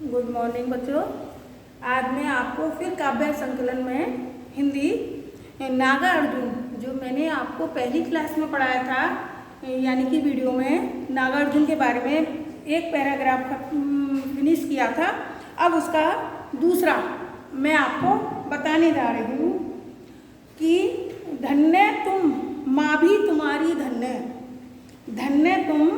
Good morning बच्चों। आज मैं आपको फिर काव्य संकलन में हिंदी नागा अर्जुन जो मैंने आपको पहली क्लास में पढ़ाया था, यानी कि वीडियो में नागा अर्जुन के बारे में एक पैराग्राफ फिनिश किया था। अब उसका दूसरा मैं आपको बताने जा रही हूँ कि धन्य तुम माँ भी तुम्हारी धन्य, धन्य तुम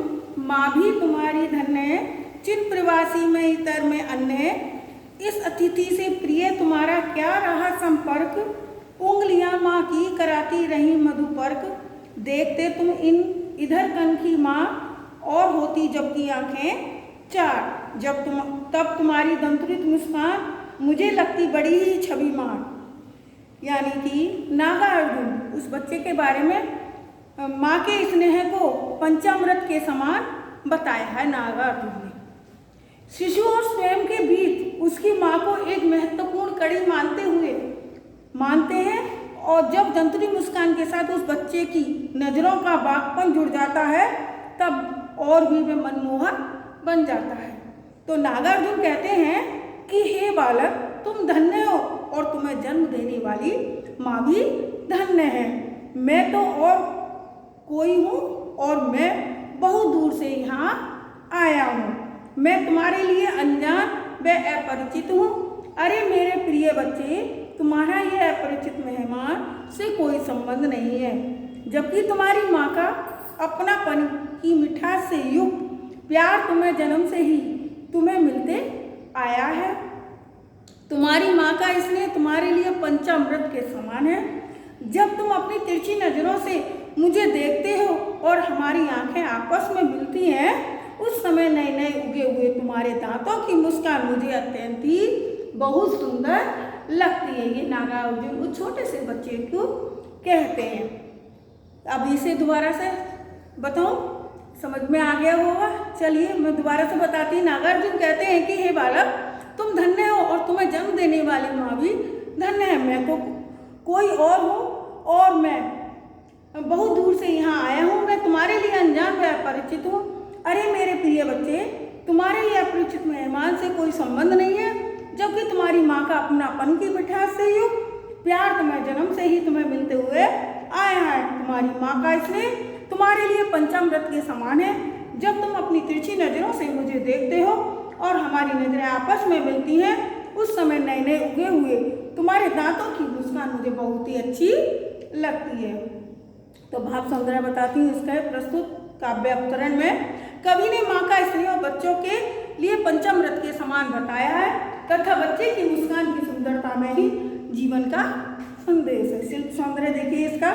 माँ भी तुम्हारी धन्य, चिन प्रवासी में इतर में अन्य, इस अतिथि से प्रिय तुम्हारा क्या रहा संपर्क, उंगलियां माँ की कराती रही मधुपर्क, देखते तुम इधर कनखी माँ और होती जबकि आंखें चार, तब तुम्हारी दंतुरित मुस्कान मुझे लगती बड़ी ही छविमान। यानी कि नागा अर्जुन उस बच्चे के बारे में माँ के स्नेह को पंचामृत के समान बताया है नागा अर्जुन ने। शिशु और स्वयं के बीच उसकी माँ को एक महत्वपूर्ण कड़ी मानते हैं और जब दंतुरी मुस्कान के साथ उस बच्चे की नज़रों का बागपन जुड़ जाता है तब और भी वे मनमोहक बन जाता है। तो नागा अर्जुन कहते हैं कि हे बालक, तुम धन्य हो और तुम्हें जन्म देने वाली माँ भी धन्य है। मैं तो और कोई हूँ और मैं बहुत दूर से यहाँ आया हूँ। मैं तुम्हारे लिए अनजान व अपरिचित हूँ। अरे मेरे प्रिय बच्चे, तुम्हारा यह अपरिचित मेहमान से कोई संबंध नहीं है, जबकि तुम्हारी माँ का अपनापन की मिठास से युक्त प्यार तुम्हें जन्म से ही तुम्हें मिलते आया है। तुम्हारी माँ का स्नेह तुम्हारे लिए पंचामृत के समान है। जब तुम अपनी तिरछी नज़रों से मुझे देखते हो और हमारी आंखें आपस में मिलती हैं, उस समय नए नए उगे हुए तुम्हारे दांतों की मुस्कान मुझे अत्यंत ही बहुत सुंदर लगती है। ये नागा अर्जुन उस छोटे से बच्चे को कहते हैं। अब इसे दोबारा से बताऊं, समझ में आ गया होगा। चलिए मैं दोबारा से बताती हूँ। नागा अर्जुन कहते हैं कि हे बालक, तुम धन्य हो और तुम्हें जन्म देने वाली माँ भी धन्य है। मैं तो कोई और हूँ और मैं बहुत दूर से यहाँ आया हूँ। मैं तुम्हारे लिए अनजान व अपरिचित हूँ। अरे मेरे प्रिय बच्चे, तुम्हारे ये अपरिचित मेहमान से कोई संबंध नहीं है, जबकि तुम्हारी माँ का अपनापन की मिठास से युक्त प्यार तुम्हें जन्म से ही तुम्हें मिलते हुए आया है। तुम्हारी माँ का स्नेह तुम्हारे लिए पंचामृत के समान है। जब तुम अपनी तिरछी नज़रों से मुझे देखते हो और हमारी नज़रें आपस में मिलती हैं, उस समय नए नए उगे हुए तुम्हारे दांतों की मुस्कान मुझे बहुत ही अच्छी लगती है। तो भाव सौंदर्य बताती हूँ इसका प्रस्तुत काव्य अवतरण में। कवि ने माँ का स्नेह बच्चों के लिए पंचामृत के समान बताया है तथा बच्चे की मुस्कान की सुंदरता में ही जीवन का संदेश है। शिल्प सौंदर्य देखिए इसका।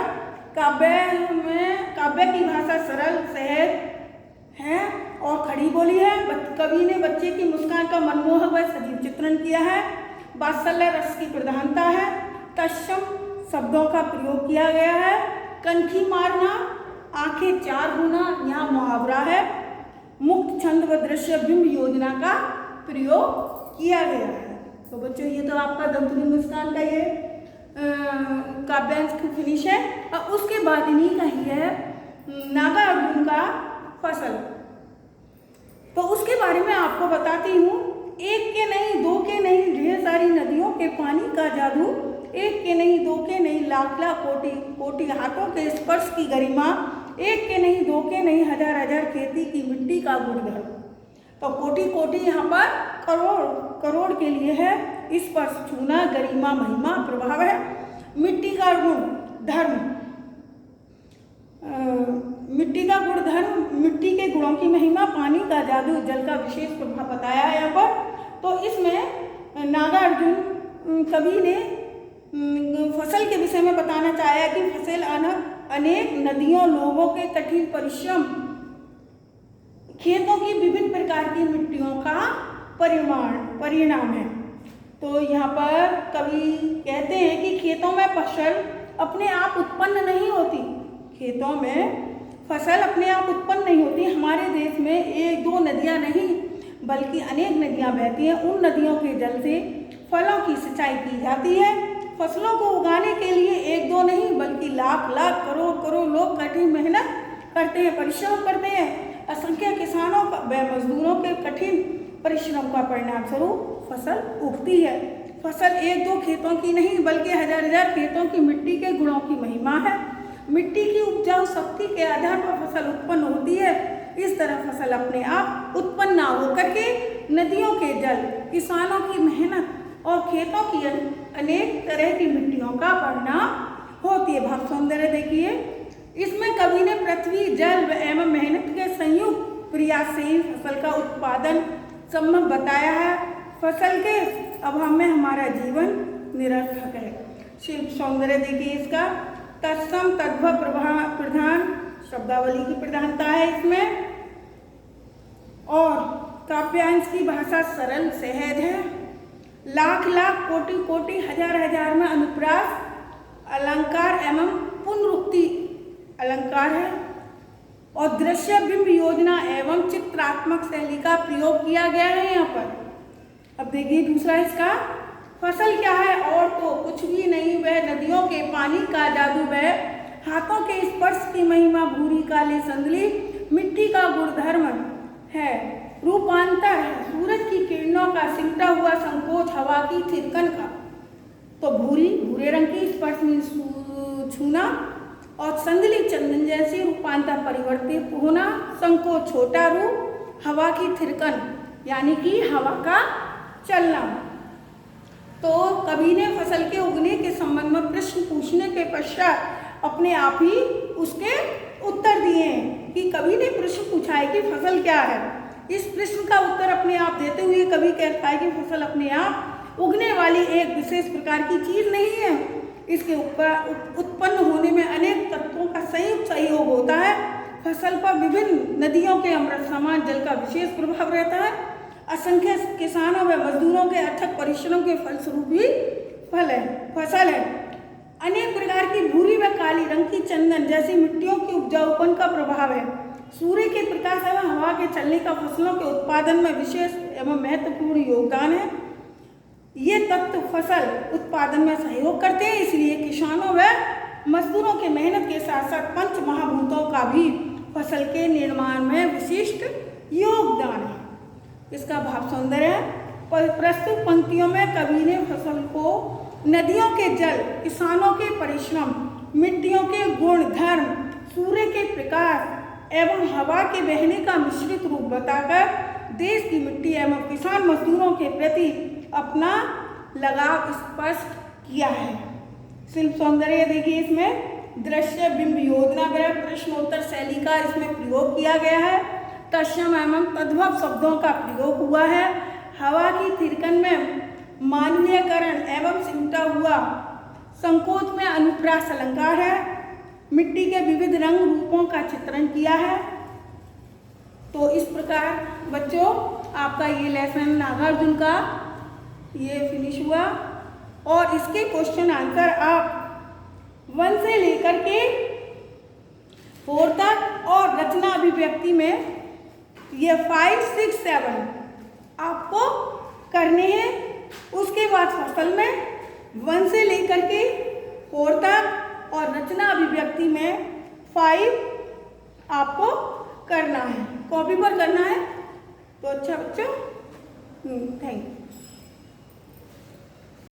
काव्य की भाषा सरल सहज है और खड़ी बोली है। कवि ने बच्चे की मुस्कान का मनमोहक व सजीव चित्रण किया है। वात्सल्य रस की प्रधानता है। तत्सम शब्दों का प्रयोग किया गया है। कनखी मारना, आंखें चार होना यहाँ मुहावरा है। मुक्त छंद व दृश्य बिंब योजना का प्रयोग किया गया है। तो बच्चों ये तो आपका दंतुरी मुस्कान का ये काव्यांश की फिनिश है। और उसके बाद इन्हीं का ही है नागा अर्जुन का फसल। तो उसके बारे में आपको बताती हूँ। एक के नहीं, दो के नहीं, ढेर सारी नदियों के पानी का जादू, एक के नहीं, दो के नहीं, लाख लाख कोटि कोटि हाथों के स्पर्श की गरिमा, एक के नहीं, दो के नहीं, हजार हजार खेती की मिट्टी का गुणधर। तो कोटि कोटि यहाँ पर करोड़ करोड़ के लिए है। स्पर्श, छूना, गरिमा, महिमा, प्रभाव है। मिट्टी का गुण धर्म, मिट्टी का गुण धर्म, मिट्टी के गुणों की महिमा, पानी का जादू, जल का विशेष प्रभाव बताया है यहाँ पर। तो इसमें नागा अर्जुन कवि ने फसल के विषय में बताना चाहा कि फसल अनेक नदियों, लोगों के कठिन परिश्रम, खेतों की विभिन्न प्रकार की मिट्टियों का परिणाम है। तो यहाँ पर कवि कहते हैं कि खेतों में फसल अपने आप उत्पन्न नहीं होती। खेतों में फसल अपने आप उत्पन्न नहीं होती। हमारे देश में एक दो नदियाँ नहीं बल्कि अनेक नदियाँ बहती हैं। उन नदियों के जल से फलों की सिंचाई की जाती है। फसलों को उगाने के लिए एक दो नहीं बल्कि लाख लाख करोड़ करोड़ लोग कठिन मेहनत करते हैं, परिश्रम करते हैं। असंख्य किसानों व मजदूरों के कठिन परिश्रम का परिणाम स्वरूप फसल उगती है। फसल एक दो खेतों की नहीं बल्कि हजार हजार खेतों की मिट्टी के गुणों की महिमा है। मिट्टी की उपजाऊ शक्ति के आधार पर फसल उत्पन्न होती है। इस तरह फसल अपने आप उत्पन्न ना होकर के नदियों के जल, किसानों की मेहनत और खेतों की अनेक तरह की मिट्टियों का परिणाम होती है। भाव सौंदर्य देखिए, इसमें कवि ने पृथ्वी, जल एवं मेहनत के संयुक्त प्रयास से ही फसल का उत्पादन संभव बताया है। फसल के अभाव में हमारा जीवन निरर्थक है। शिल्प सौंदर्य देखिए, इसका तत्सम तद्भव प्रधान शब्दावली की प्रधानता है इसमें, और काव्यांश की भाषा सरल सहज है। लाख लाख कोटि कोटि हजार हजार में अनुप्रास अलंकार एवं पुनरुक्ति अलंकार है, और दृश्य बिंब योजना एवं चित्रात्मक शैली का प्रयोग किया गया है यहाँ पर। अब देखिए दूसरा इसका, फसल क्या है और तो कुछ भी नहीं, वह नदियों के पानी का जादू, वह हाथों के स्पर्श की महिमा, भूरी काली संदली मिट्टी का गुणधर्म है, रूपांतर है, सूरज की किरणों का सिमटा हुआ संकोच, हवा की थिरकन का। तो भूरी भूरे रंग की स्पर्श में छूना, और संदली चंदन जैसी रूपांतर परिवर्तित होना, संकोच छोटा रूप, हवा की थिरकन यानी कि हवा का चलना। तो कवि ने फसल के उगने के संबंध में प्रश्न पूछने के पश्चात अपने आप ही उसके उत्तर दिए हैं कि कवि ने प्रश्न पूछा है कि फसल क्या है। इस प्रश्न का उत्तर अपने आप देते हुए कवि कहता है कि फसल अपने आप उगने वाली एक विशेष प्रकार की चीज नहीं है। इसके उत्पन्न होने में अनेक तत्वों का संयुक्त सहयोग होता है। फसल पर विभिन्न नदियों के अमृत समान जल का विशेष प्रभाव रहता है। असंख्य किसानों व मजदूरों के अथक परिश्रम के फलस्वरूप ही फसल है। अनेक प्रकार की भूरी व काली रंग की चंदन जैसी मिट्टियों की उपजाऊपन का प्रभाव है। सूर्य के प्रकाश एवं हवा के चलने का फसलों के उत्पादन में विशेष एवं महत्वपूर्ण योगदान है। ये तत्व फसल उत्पादन में सहयोग करते हैं, इसलिए किसानों व मजदूरों के मेहनत के साथ साथ पंच महाभूतों का भी फसल के निर्माण में विशिष्ट योगदान है। इसका भाव सौंदर्य है। प्रस्तुत पंक्तियों में कवि ने फसल को नदियों के जल, किसानों के परिश्रम, मिट्टियों के गुण धर्म, सूर्य के प्रकाश एवं हवा के बहने का मिश्रित रूप बताकर देश की मिट्टी एवं किसान मजदूरों के प्रति अपना लगाव स्पष्ट किया है। शिल्प सौंदर्य देखिए, इसमें दृश्य बिंब योजना व प्रश्नोत्तर शैली का इसमें प्रयोग किया गया है। तत्सम एवं तद्भव शब्दों का प्रयोग हुआ है। हवा की थिरकन में मानवीयकरण एवं सिमटा हुआ संकोच में अनुप्रास अलंकार है। मिट्टी के विविध रंग रूपों का चित्रण किया है। तो इस प्रकार बच्चों आपका ये लेसन नागार्जुन का ये फिनिश हुआ, और इसके क्वेश्चन आंसर आप 1 से लेकर के 4 तक, और रचना अभिव्यक्ति में ये 5, 6, 7 आपको करने हैं। उसके बाद फसल में 1 से लेकर के 4 तक, और रचना अभिव्यक्ति में 5 आपको करना है, कॉपी पर करना है। तो अच्छा बच्चों, थैंक यू।